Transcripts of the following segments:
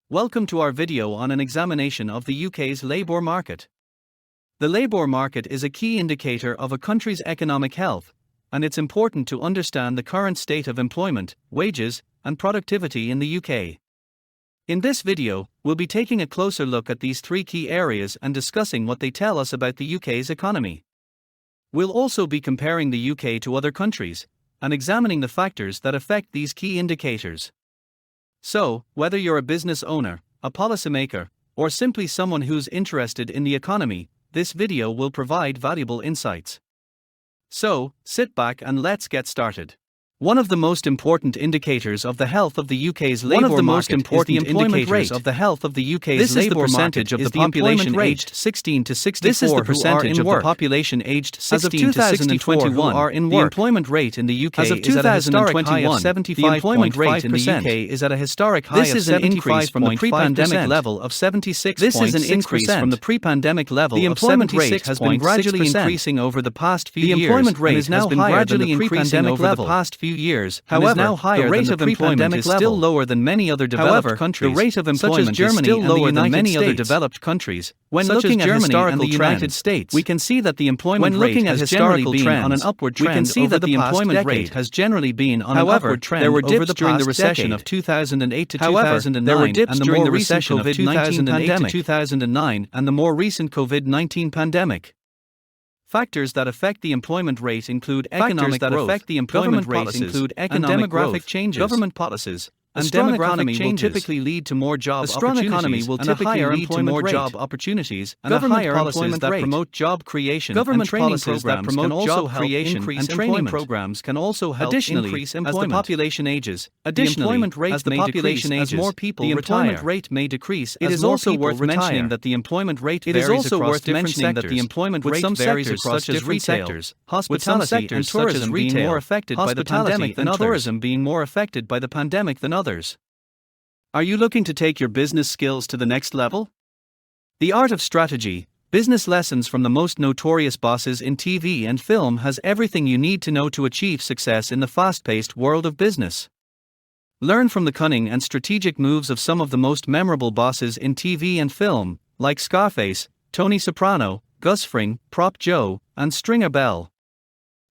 Welcome to our video on an examination of the UK's labour market. The labour market is a key indicator of a country's economic health, and it's important to understand the current state of employment, wages, and productivity in the UK. In this video, we'll be taking a closer look at these three key areas and discussing what they tell us about the UK's economy. We'll also be comparing the UK to other countries, and examining the factors that affect these key indicators. So, whether you're a business owner, a policymaker, or simply someone who's interested in the economy, this video will provide valuable insights. So, sit back and let's get started. One of the most important indicators of the health of the UK's labour market is the employment rate of the health of the UK's labour market of the population aged 16 to 64. This is the percentage of the population aged 16 to 64 who are in work. The employment rate in the UK is at a historic high of 75.5%. The employment rate in the UK is at a historic high of 75.5%. This is an increase from the pre-pandemic level of 76.6%. This is an increase from the pre-pandemic level of 76.6%. The employment rate has been gradually increasing over the past few years. The employment rate has now gradually increasing over the past few years. However, the rate of employment is still lower than many other developed countries. The rate of employment is still lower than many other developed countries. When looking at historical and the United States, we can see that the employment rate has generally been on an upward trend. We can see that the employment rate has generally been on an upward trend. There were dips during the recession of 2008 to 2009. There were dips during the recession of 2008 to 2009 and the more recent COVID-19 pandemic. Factors that affect the employment rate include economic growth, government policies, include economic demographic changes, government policies, and strong economy will typically lead to more job opportunities. A strong economy will typically lead to more job opportunities and government policies that promote job creation. Government training programs that promote job creation and training programs can also help increase employment. As the population ages, the employment rate may decrease as more people retire. The employment rate may decrease. It is also worth mentioning that the employment rate varies across different sectors. With some sectors such as retail, hospitality, and tourism being more affected by the pandemic than others. Tourism being more affected by the pandemic than others. Are you looking to take your business skills to the next level? The Art of Strategy, Business Lessons from the Most Notorious Bosses in TV and Film has everything you need to know to achieve success in the fast-paced world of business. Learn from the cunning and strategic moves of some of the most memorable bosses in TV and film, like Scarface, Tony Soprano, Gus Fring, Prop Joe, and Stringer Bell.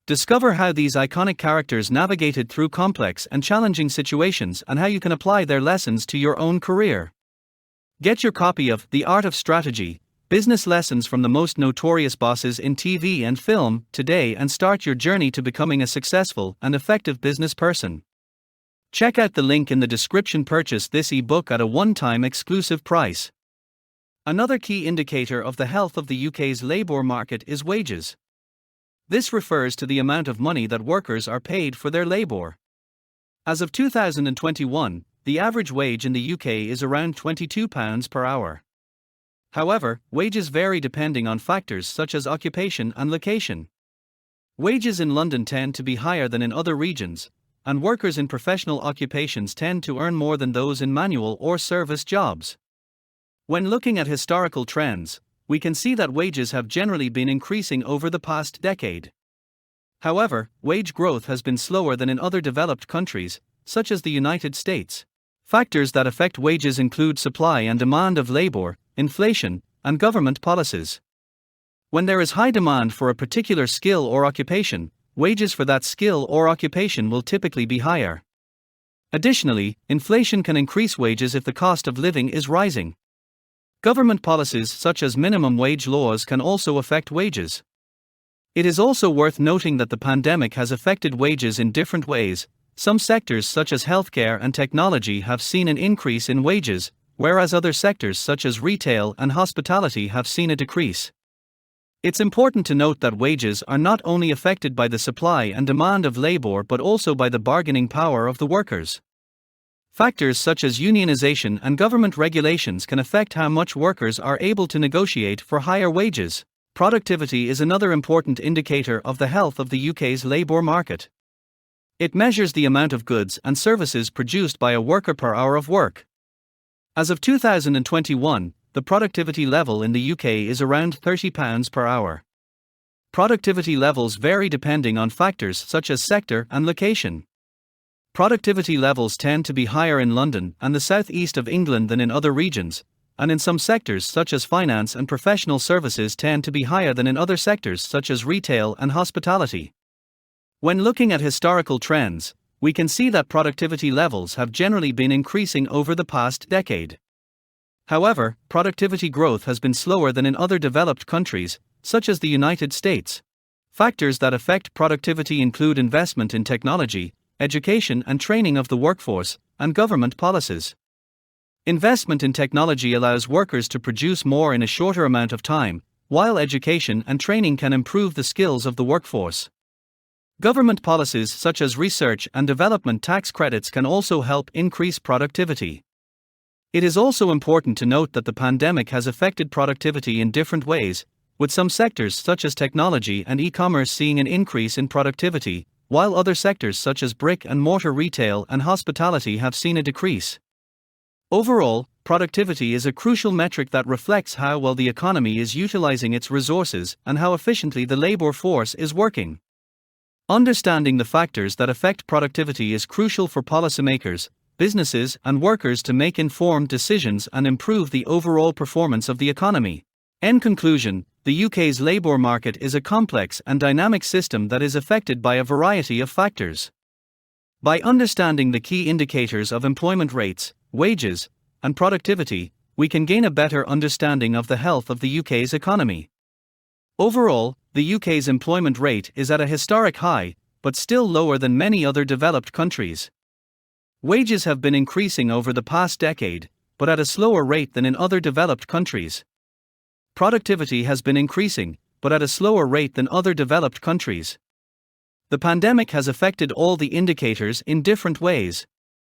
Discover how these iconic characters navigated through complex and challenging situations and how you can apply their lessons to your own career. Get your copy of The Art of Strategy, Business Lessons from the Most Notorious Bosses in TV and Film today and start your journey to becoming a successful and effective business person. Check out the link in the description. Purchase this ebook at a one-time exclusive price. Another key indicator of the health of the UK's labour market is wages. This refers to the amount of money that workers are paid for their labour. As of 2021, the average wage in the UK is around £22 per hour. However, wages vary depending on factors such as occupation and location. Wages in London tend to be higher than in other regions, and workers in professional occupations tend to earn more than those in manual or service jobs. When looking at historical trends, we can see that wages have generally been increasing over the past decade. However, wage growth has been slower than in other developed countries, such as the United States. Factors that affect wages include supply and demand of labor, inflation, and government policies. When there is high demand for a particular skill or occupation, wages for that skill or occupation will typically be higher. Additionally, inflation can increase wages if the cost of living is rising. Government policies such as minimum wage laws can also affect wages. It is also worth noting that the pandemic has affected wages in different ways. Some sectors such as healthcare and technology have seen an increase in wages, whereas other sectors such as retail and hospitality have seen a decrease. It's important to note that wages are not only affected by the supply and demand of labor but also by the bargaining power of the workers. Factors such as unionization and government regulations can affect how much workers are able to negotiate for higher wages. Productivity is another important indicator of the health of the UK's labour market. It measures the amount of goods and services produced by a worker per hour of work. As of 2021, the productivity level in the UK is around £30 per hour. Productivity levels vary depending on factors such as sector and location. Productivity levels tend to be higher in London and the southeast of England than in other regions, and in some sectors such as finance and professional services tend to be higher than in other sectors such as retail and hospitality. When looking at historical trends, we can see that productivity levels have generally been increasing over the past decade. However, productivity growth has been slower than in other developed countries, such as the United States. Factors that affect productivity include investment in technology, education and training of the workforce, and government policies. Investment in technology allows workers to produce more in a shorter amount of time, while education and training can improve the skills of the workforce. Government policies such as research and development tax credits can also help increase productivity. It is also important to note that the pandemic has affected productivity in different ways, with some sectors such as technology and e-commerce seeing an increase in productivity, while other sectors such as brick and mortar retail and hospitality have seen a decrease. Overall, productivity is a crucial metric that reflects how well the economy is utilizing its resources and how efficiently the labor force is working. Understanding the factors that affect productivity is crucial for policymakers, businesses, and workers to make informed decisions and improve the overall performance of the economy. In conclusion, the UK's labour market is a complex and dynamic system that is affected by a variety of factors. By understanding the key indicators of employment rates, wages, and productivity, we can gain a better understanding of the health of the UK's economy. Overall, the UK's employment rate is at a historic high, but still lower than many other developed countries. Wages have been increasing over the past decade, but at a slower rate than in other developed countries. Productivity has been increasing, but at a slower rate than other developed countries. The pandemic has affected all the indicators in different ways.